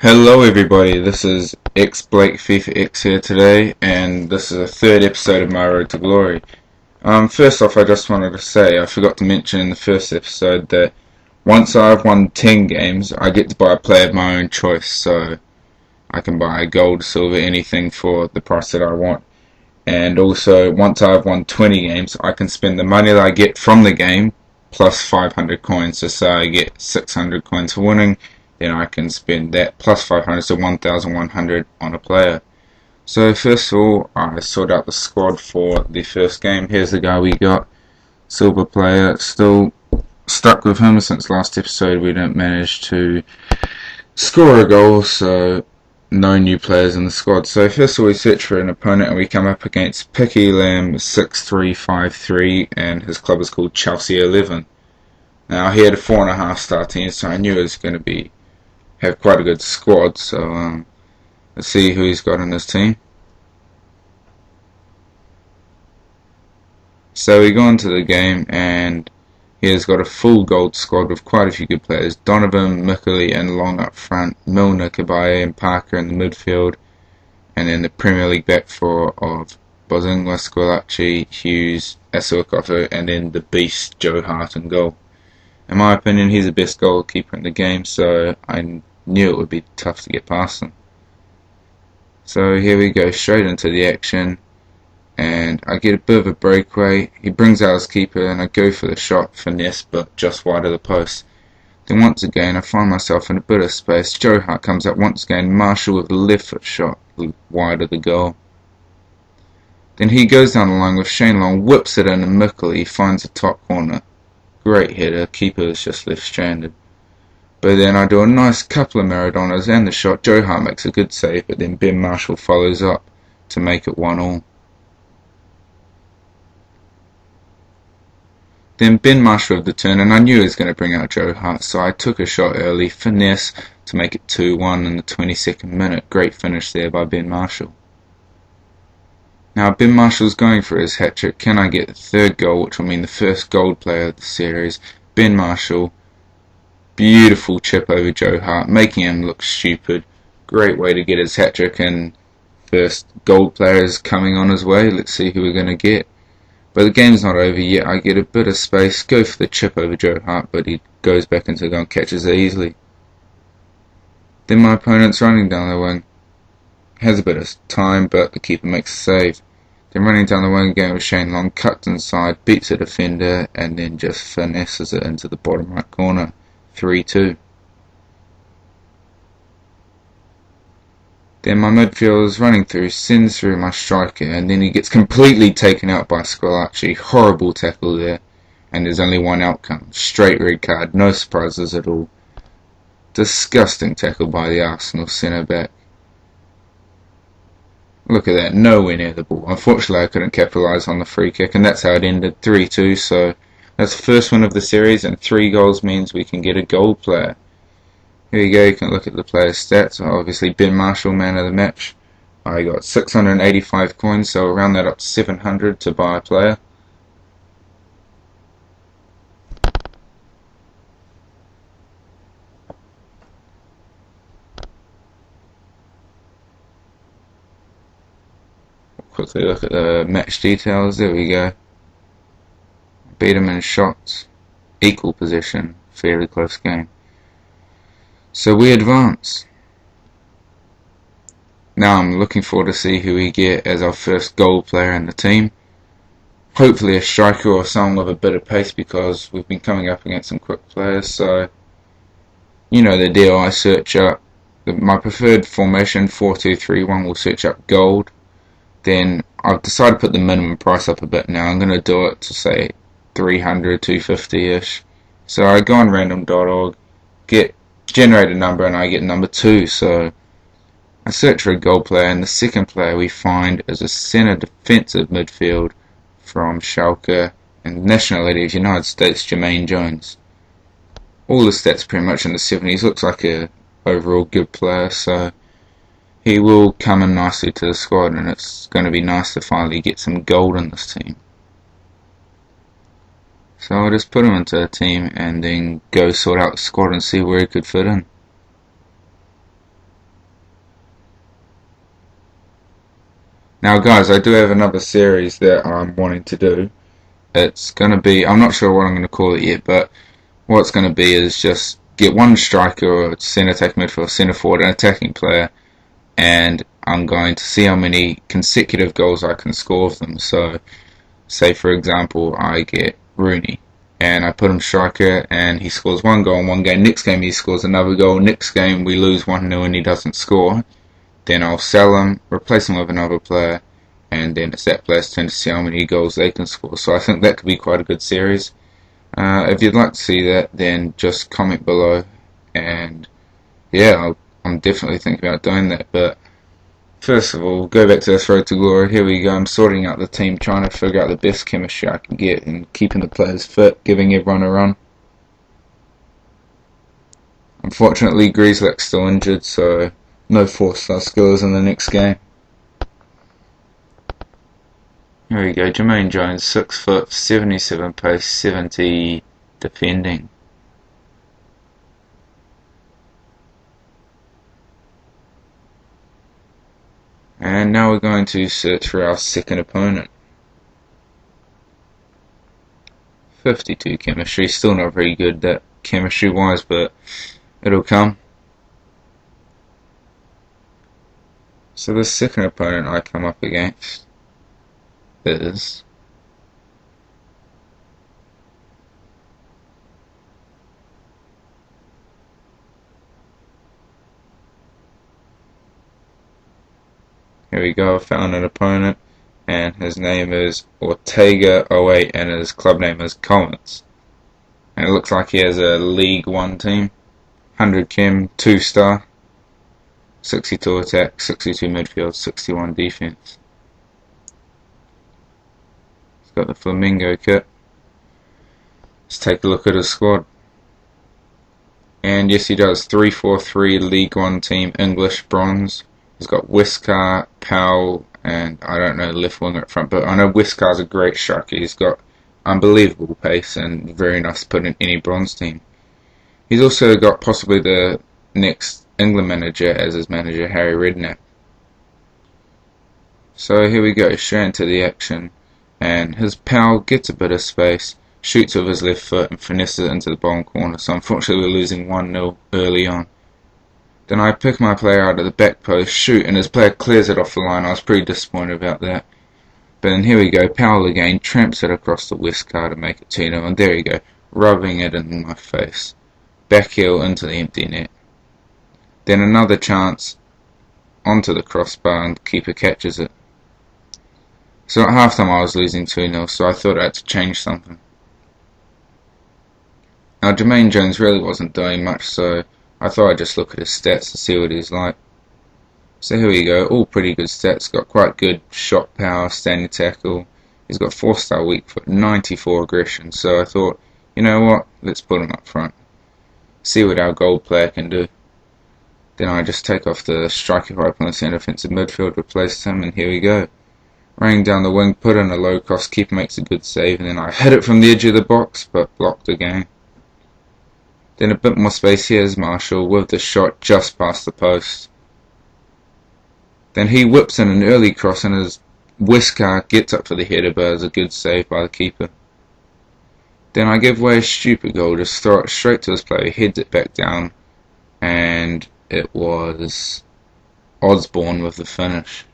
Hello everybody, this is X Blake FIFA X here today, and this is the third episode of my Road to Glory. First off, I just wanted to say, I forgot to mention in the first episode that once I've won 10 games, I get to buy a player of my own choice, so I can buy gold, silver, anything for the price that I want. And also, once I've won 20 games, I can spend the money that I get from the game plus 500 coins. So say I get 600 coins for winning, then I can spend that plus 500, so 1,100 on a player. So first of all, I sort out the squad for the first game. Here's the guy we got, silver player. Still stuck with him since last episode. We didn't manage to score a goal, so no new players in the squad. So first of all, we search for an opponent, and we come up against Picky Lamb 6353, and his club is called Chelsea 11. Now he had a 4.5 star team, so I knew it was going to have quite a good squad. So let's see who he's got in his team. So we go into the game, and he has got a full gold squad with quite a few good players. Donovan, Mickley and Long up front, Milner, Kabaye and Parker in the midfield, and then the Premier League back four of Bozingwa, Squillaci, Hughes, Asuakoto, and then the beast Joe Hart in goal. In my opinion, he's the best goalkeeper in the game, so I knew it would be tough to get past him. So here we go, straight into the action. And I get a bit of a breakaway. He brings out his keeper, and I go for the shot, finesse, but just wide of the post. Then once again, I find myself in a bit of space. Joe Hart comes up once again, Marshall with a left foot shot, wide of the goal. Then he goes down the line with Shane Long, whips it in, and Mickley finds the top corner. Great header, keeper is just left stranded. But then I do a nice couple of Maradonas and the shot. Joe Hart makes a good save, but then Ben Marshall follows up to make it 1-1. Then Ben Marshall with the turn, and I knew he was going to bring out Joe Hart, so I took a shot early, finesse, to make it 2-1 in the 22nd minute. Great finish there by Ben Marshall. Now Ben Marshall's going for his hat-trick. Can I get the third goal, which will mean the first gold player of the series? Ben Marshall, beautiful chip over Joe Hart, making him look stupid. Great way to get his hat-trick, and first gold player is coming on his way. Let's see who we're going to get. But the game's not over yet. I get a bit of space, go for the chip over Joe Hart, but he goes back into the goal and catches it easily. Then my opponent's running down the wing. Has a bit of time, but the keeper makes a save. Then running down the wing again with Shane Long, cuts inside, beats a defender, and then just finesses it into the bottom right corner. 3-2. Then my midfielder is running through, sends through my striker, and then he gets completely taken out by Squillaci. Horrible tackle there, and there's only one outcome. Straight red card, no surprises at all. Disgusting tackle by the Arsenal centre-back. Look at that, nowhere near the ball. Unfortunately, I couldn't capitalise on the free kick, and that's how it ended, 3-2. So that's the first win of the series, and 3 goals means we can get a gold player. Here you go, you can look at the player's stats. Obviously Ben Marshall, man of the match. I got 685 coins, so I'll round that up to 700 to buy a player. Quickly look at the match details. There we go. Beat him in shots. Equal possession. Fairly close game. So we advance. Now I'm looking forward to see who we get as our first gold player in the team. Hopefully a striker or someone with a bit of pace, because we've been coming up against some quick players. So you know the deal. I search up my preferred formation, 4-2-3-1. Will search up gold. Then I've decided to put the minimum price up a bit now. I'm going to do it to say 300, 250-ish. So I go on random.org, generate a number, and I get number 2. So I search for a gold player, and the second player we find is a centre defensive midfield from Schalke, and nationality of United States, Jermaine Jones. All the stats pretty much in the 70s. Looks like a overall good player, so he will come in nicely to the squad, and it's going to be nice to finally get some gold in this team. So I'll just put him into a team and then go sort out the squad and see where he could fit in. Now guys, I do have another series that I'm wanting to do. It's going to be, I'm not sure what I'm going to call it yet, but what it's going to be is just get one striker or centre attacking midfield, centre forward, and attacking player, and I'm going to see how many consecutive goals I can score with them. So, say for example, I get Rooney, and I put him striker, and he scores one goal in one game. Next game he scores another goal. Next game we lose 1-0 and he doesn't score. Then I'll sell him, replace him with another player, and then it's that player's turn to see how many goals they can score. So I think that could be quite a good series. If you'd like to see that, then just comment below, and yeah, I'm definitely thinking about doing that. But first of all, go back to this road to glory. Here we go. I'm sorting out the team, trying to figure out the best chemistry I can get, and keeping the players fit, giving everyone a run. Unfortunately, Grieslak's still injured, so no 4-star skillers in the next game. Here we go, Jermaine Jones, 6 foot, 77 pace, 70 defending. And now we're going to search for our second opponent. 52 chemistry, still not very good that chemistry wise, but it'll come. So the second opponent I come up against is here we go, I found an opponent, and his name is Ortega08 and his club name is Collins. And it looks like he has a League 1 team, 100 chem, 2-star, 62 attack, 62 midfield, 61 defense. He's got the Flamingo kit. Let's take a look at his squad. And yes, he does, 3-4-3 League 1 team, English bronze. He's got Whisker, Powell, and I don't know, left winger at front, but I know Whisker's a great striker. He's got unbelievable pace and very nice to put in any bronze team. He's also got possibly the next England manager as his manager, Harry Redknapp. So here we go, straight into the action, and his Powell gets a bit of space, shoots with his left foot and finesses it into the bottom corner, so unfortunately we're losing 1-0 early on. Then I pick my player out of the back post, shoot, and his player clears it off the line. I was pretty disappointed about that. But then here we go, Powell again, tramps it across the Whisker to make it 2-0, and there you go, rubbing it in my face. Back heel into the empty net. Then another chance, onto the crossbar, and the keeper catches it. So at halftime I was losing 2-0, so I thought I had to change something. Now Jermaine Jones really wasn't doing much, so I thought I'd just look at his stats to see what he's like. So here we go, all pretty good stats. Got quite good shot power, standing tackle. He's got 4-star weak foot, 94 aggression. So I thought, you know what, let's put him up front. See what our gold player can do. Then I just take off the striker who I put on the centre defensive midfield, replace him, and here we go. Running down the wing, put in a low cross, keeper makes a good save, and then I hit it from the edge of the box, but blocked again. Then a bit more space, here's Marshall with the shot just past the post. Then he whips in an early cross and his Whisker gets up for the header, but it's a good save by the keeper. Then I give away a stupid goal, just throw it straight to his player, heads it back down, and it was Osborne with the finish.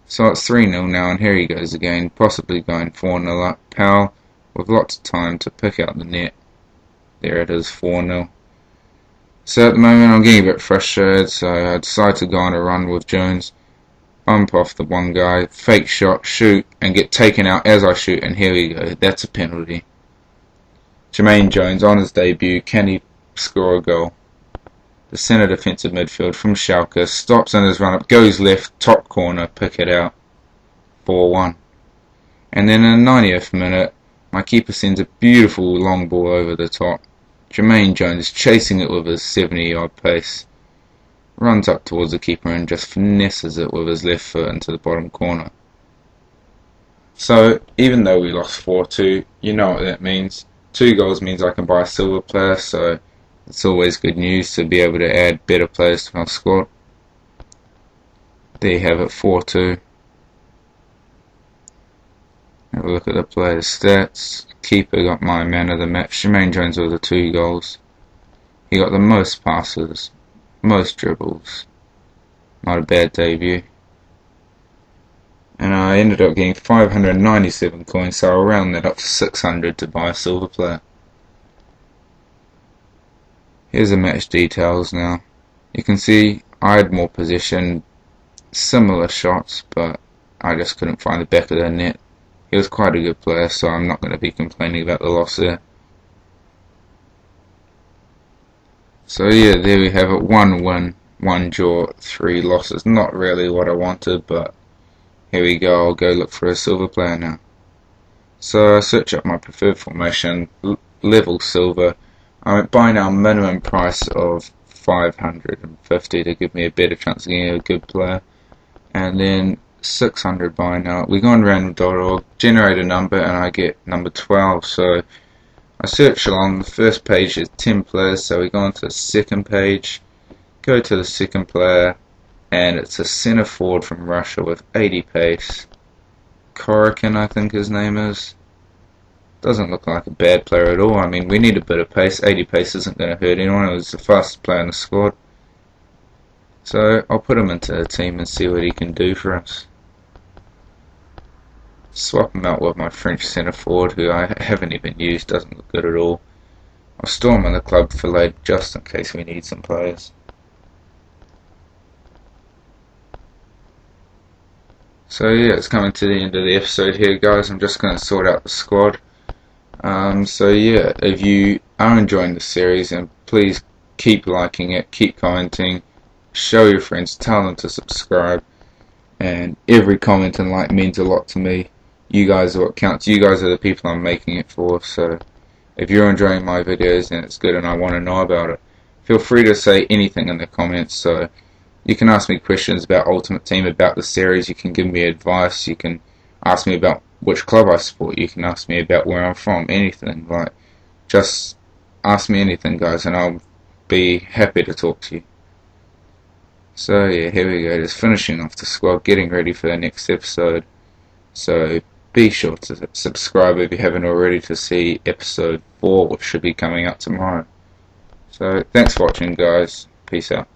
So it's 3-0 now, and here he goes again, possibly going 4-0 up. Powell with lots of time to pick out the net. There it is, 4-0. So at the moment I'm getting a bit frustrated, so I decide to go on a run with Jones. Bump off the one guy, fake shot, shoot, and get taken out as I shoot, and here we go, that's a penalty. Jermaine Jones on his debut, can he score a goal? The centre defensive midfield from Schalke stops in his run up, goes left, top corner, pick it out, 4-1. And then in the 90th minute, my keeper sends a beautiful long ball over the top. Jermaine Jones chasing it with his 70-yard pace. Runs up towards the keeper and just finesses it with his left foot into the bottom corner. So, even though we lost 4-2, you know what that means. 2 goals means I can buy a silver player, so it's always good news to be able to add better players to our squad. There you have it, 4-2. Have a look at the player's stats. Keeper got my man of the match. Jermaine Jones with the 2 goals. He got the most passes, most dribbles. Not a bad debut. And I ended up getting 597 coins, so I'll round that up to 600 to buy a silver player. Here's the match details now. You can see I had more possession, similar shots, but I just couldn't find the back of the net. He was quite a good player, so I'm not going to be complaining about the loss there. So yeah, there we have it, 1 win, 1 draw, 3 losses. Not really what I wanted, but here we go. I'll go look for a silver player now. So I search up my preferred formation, level silver. I went buy now minimum price of 550 to give me a better chance of getting a good player, and then 600 buy now. We go on random.org, generate a number, and I get number 12. So I search along. The first page is 10 players, so we go on to the second page, go to the second player, and it's a centre forward from Russia with 80 pace. Korokin, I think his name is. Doesn't look like a bad player at all. I mean, we need a bit of pace. 80 pace isn't going to hurt anyone. It was the fastest player in the squad. So I'll put him into the team and see what he can do for us. Swap him out with my French centre forward, who I haven't even used, doesn't look good at all. I'll store him in the club for later just in case we need some players. So yeah, it's coming to the end of the episode here, guys. I'm just going to sort out the squad. So yeah, if you are enjoying the series, and please keep liking it, keep commenting, show your friends, tell them to subscribe, and every comment and like means a lot to me. You guys are what counts. You guys are the people I'm making it for. So if you're enjoying my videos and it's good and I want to know about it, feel free to say anything in the comments. So you can ask me questions about Ultimate Team, about the series. You can give me advice. You can ask me about which club I support. You can ask me about where I'm from. Anything. Like, just ask me anything, guys, and I'll be happy to talk to you. So yeah, here we go. Just finishing off the squad, getting ready for the next episode. So be sure to subscribe if you haven't already to see episode 4, which should be coming out tomorrow. So thanks for watching, guys. Peace out.